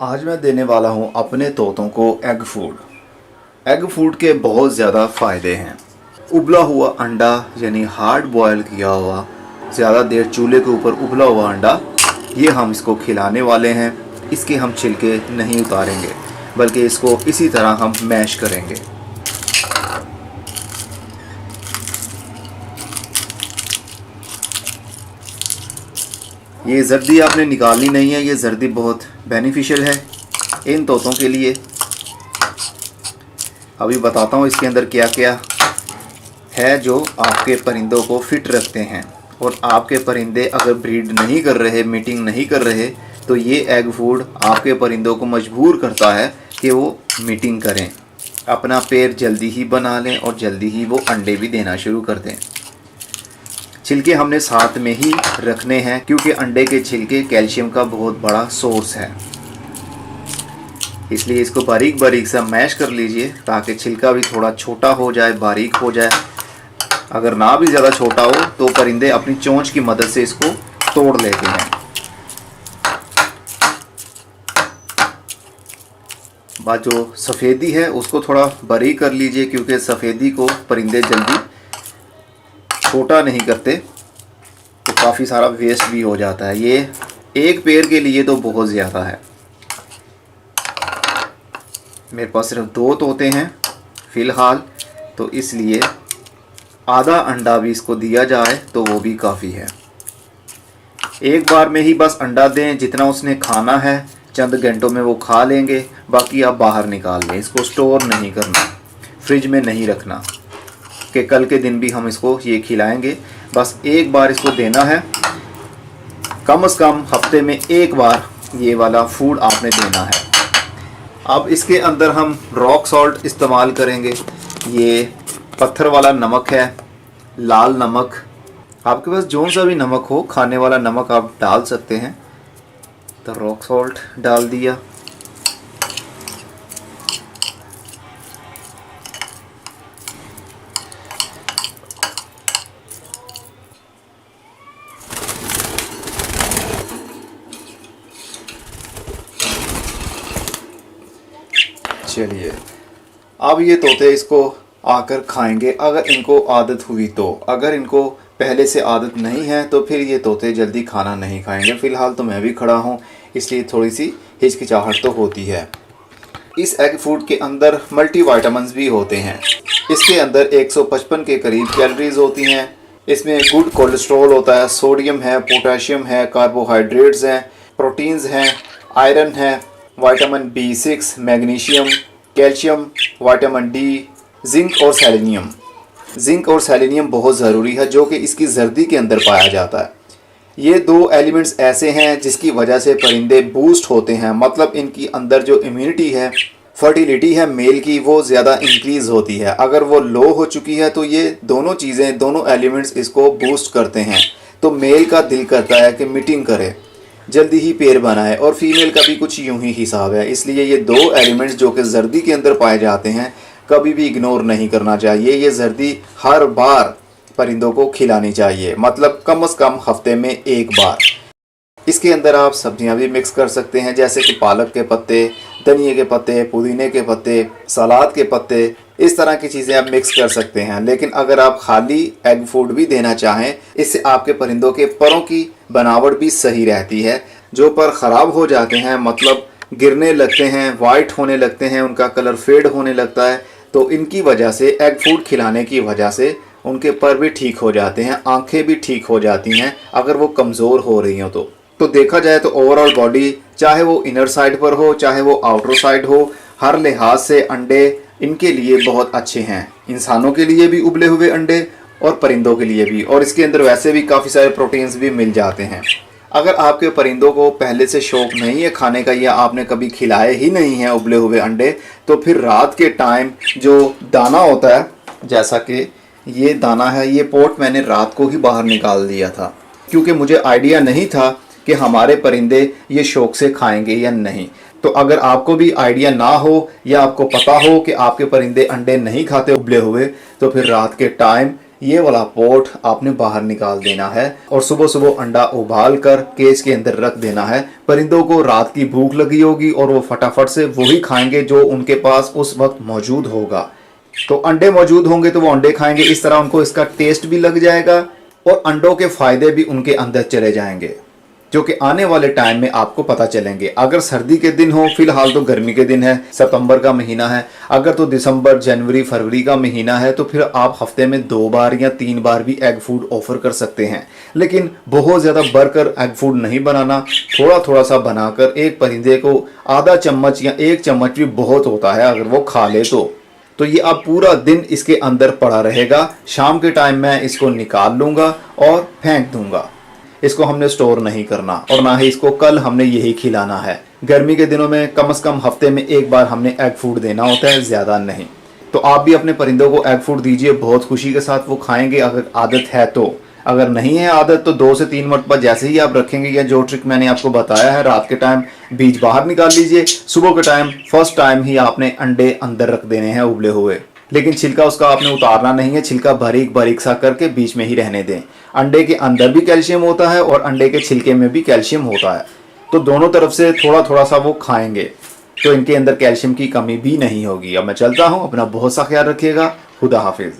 आज मैं देने वाला हूँ अपने तोतों को एग फूड। एग फूड के बहुत ज़्यादा फ़ायदे हैं। उबला हुआ अंडा यानी हार्ड बॉयल किया हुआ, ज़्यादा देर चूल्हे के ऊपर उबला हुआ अंडा, ये हम इसको खिलाने वाले हैं। इसके हम छिलके नहीं उतारेंगे, बल्कि इसको इसी तरह हम मैश करेंगे। ये जर्दी आपने निकालनी नहीं है। ये जर्दी बहुत बेनिफिशियल है इन तोतों के लिए। अभी बताता हूँ इसके अंदर क्या क्या है जो आपके परिंदों को फिट रखते हैं। और आपके परिंदे अगर ब्रीड नहीं कर रहे, मीटिंग नहीं कर रहे, तो ये एग फूड आपके परिंदों को मजबूर करता है कि वो मीटिंग करें, अपना पेड़ जल्दी ही बना लें और जल्दी ही वो अंडे भी देना शुरू कर दें। छिलके हमने साथ में ही रखने हैं, क्योंकि अंडे के छिलके कैल्शियम का बहुत बड़ा सोर्स है। इसलिए इसको बारीक बारीक सा मैश कर लीजिए, ताकि छिलका भी थोड़ा छोटा हो जाए, बारीक हो जाए। अगर ना भी ज़्यादा छोटा हो तो परिंदे अपनी चोंच की मदद से इसको तोड़ लेते हैं। बात जो सफ़ेदी है उसको थोड़ा बारीक कर लीजिए, क्योंकि सफ़ेदी को परिंदे जल्दी छोटा नहीं करते, तो काफ़ी सारा वेस्ट भी हो जाता है। ये एक पेड़ के लिए तो बहुत ज़्यादा है। मेरे पास सिर्फ 2 तोते हैं फ़िलहाल, तो इसलिए आधा अंडा भी इसको दिया जाए तो वो भी काफ़ी है। एक बार में ही बस अंडा दें, जितना उसने खाना है चंद घंटों में वो खा लेंगे। बाकी आप बाहर निकाल लें। इसको स्टोर नहीं करना, फ्रिज में नहीं रखना कि कल के दिन भी हम इसको ये खिलाएंगे। बस एक बार इसको देना है। कम से कम हफ्ते में एक बार ये वाला फूड आपने देना है। अब इसके अंदर हम रॉक सॉल्ट इस्तेमाल करेंगे। ये पत्थर वाला नमक है, लाल नमक। आपके पास जो सा भी नमक हो, खाने वाला नमक आप डाल सकते हैं। तो रॉक सॉल्ट डाल दिया। चलिए, अब ये तोते इसको आकर खाएंगे, अगर इनको आदत हुई तो। अगर इनको पहले से आदत नहीं है तो फिर ये तोते जल्दी खाना नहीं खाएंगे। फ़िलहाल तो मैं भी खड़ा हूँ, इसलिए थोड़ी सी हिचकिचाहट तो होती है। इस एग फूड के अंदर मल्टीविटामिन्स भी होते हैं। इसके अंदर 155 के करीब कैलोरीज होती हैं। इसमें गुड कोलेस्ट्रॉल होता है, सोडियम है, पोटेशियम है, कार्बोहाइड्रेट्स हैं, प्रोटीन्स हैं, आयरन है, vitamin B6, magnesium, calcium, vitamin D, zinc और सेलेनियम। जिंक और सेलेनियम बहुत ज़रूरी है, जो कि इसकी जर्दी के अंदर पाया जाता है। ये 2 एलिमेंट्स ऐसे हैं जिसकी वजह से परिंदे बूस्ट होते हैं। मतलब इनकी अंदर जो इम्यूनिटी है, फर्टिलिटी है मेल की, वो ज़्यादा इंक्रीज़ होती है। अगर वो लो हो चुकी है तो ये दोनों चीज़ें, दोनों एलिमेंट्स इसको बूस्ट करते हैं। तो मेल का दिल करता है कि मीटिंग करे, जल्दी ही पेड़ बनाए, और फीमेल का भी कुछ यूं ही हिसाब है। इसलिए ये 2 एलिमेंट्स जो कि जर्दी के अंदर पाए जाते हैं, कभी भी इग्नोर नहीं करना चाहिए। ये जर्दी हर बार परिंदों को खिलानी चाहिए, मतलब कम से कम हफ्ते में एक बार। इसके अंदर आप सब्जियां भी मिक्स कर सकते हैं, जैसे कि पालक के पत्ते, धनिए के पत्ते, पुदीने के पत्ते, सलाद के पत्ते। इस तरह की चीज़ें आप मिक्स कर सकते हैं। लेकिन अगर आप खाली एग फूड भी देना चाहें, इससे आपके परिंदों के परों की बनावट भी सही रहती है। जो पर ख़राब हो जाते हैं, मतलब गिरने लगते हैं, वाइट होने लगते हैं, उनका कलर फेड होने लगता है, तो इनकी वजह से, एग फूड खिलाने की वजह से उनके पर भी ठीक हो जाते हैं, आंखें भी ठीक हो जाती हैं, अगर वो कमज़ोर हो रही हो तो देखा जाए तो ओवरऑल बॉडी, चाहे वो इनर साइड पर हो चाहे वो आउटर साइड हो, हर लिहाज से अंडे इनके लिए बहुत अच्छे हैं। इंसानों के लिए भी उबले हुए अंडे और परिंदों के लिए भी। और इसके अंदर वैसे भी काफ़ी सारे प्रोटीन्स भी मिल जाते हैं। अगर आपके परिंदों को पहले से शौक़ नहीं है खाने का, या आपने कभी खिलाए ही नहीं हैं उबले हुए अंडे, तो फिर रात के टाइम जो दाना होता है, जैसा कि ये दाना है, ये पोट मैंने रात को ही बाहर निकाल दिया था, क्योंकि मुझे आइडिया नहीं था कि हमारे परिंदे ये शौक़ से खाएंगे या नहीं। तो अगर आपको भी आइडिया ना हो, या आपको पता हो कि आपके परिंदे अंडे नहीं खाते उबले हुए, तो फिर रात के टाइम ये वाला पोट आपने बाहर निकाल देना है और सुबह सुबह अंडा उबाल कर केज के अंदर रख देना है। परिंदों को रात की भूख लगी होगी और वो फटाफट से वही खाएंगे जो उनके पास उस वक्त मौजूद होगा। तो अंडे मौजूद होंगे तो वो अंडे खाएंगे, इस तरह उनको इसका टेस्ट भी लग जाएगा और अंडों के फायदे भी उनके अंदर चले जाएंगे, जो कि आने वाले टाइम में आपको पता चलेंगे। अगर सर्दी के दिन हो, फिलहाल तो गर्मी के दिन है, सितंबर का महीना है, अगर तो दिसंबर, जनवरी, फरवरी का महीना है तो फिर आप हफ्ते में 2 बार या 3 बार भी एग फूड ऑफर कर सकते हैं। लेकिन बहुत ज़्यादा बढ़कर एग फूड नहीं बनाना, थोड़ा थोड़ा सा बनाकर एक परिंदे को आधा चम्मच या 1 चम्मच भी बहुत होता है अगर वो खा ले तो ये अब पूरा दिन इसके अंदर पड़ा रहेगा। शाम के टाइम मैं इसको निकाल लूँगा और फेंक दूंगा। इसको हमने स्टोर नहीं करना और ना ही इसको कल हमने यही खिलाना है। गर्मी के दिनों में कम से कम हफ्ते में 1 बार हमने एग फूड देना होता है, ज़्यादा नहीं। तो आप भी अपने परिंदों को एग फूड दीजिए, बहुत खुशी के साथ वो खाएंगे अगर आदत है तो। अगर नहीं है आदत तो 2 से 3 मरतबा जैसे ही आप रखेंगे, या जो ट्रिक मैंने आपको बताया है, रात के टाइम बीज बाहर निकाल लीजिए, सुबह के टाइम फर्स्ट टाइम ही आपने अंडे अंदर रख देने हैं उबले हुए। लेकिन छिलका उसका आपने उतारना नहीं है, छिलका बारीक बारीक सा करके बीच में ही रहने दें। अंडे के अंदर भी कैल्शियम होता है और अंडे के छिलके में भी कैल्शियम होता है, तो दोनों तरफ से थोड़ा थोड़ा सा वो खाएंगे तो इनके अंदर कैल्शियम की कमी भी नहीं होगी। अब मैं चलता हूँ, अपना बहुत सा ख्याल रखिएगा। खुदा हाफिज।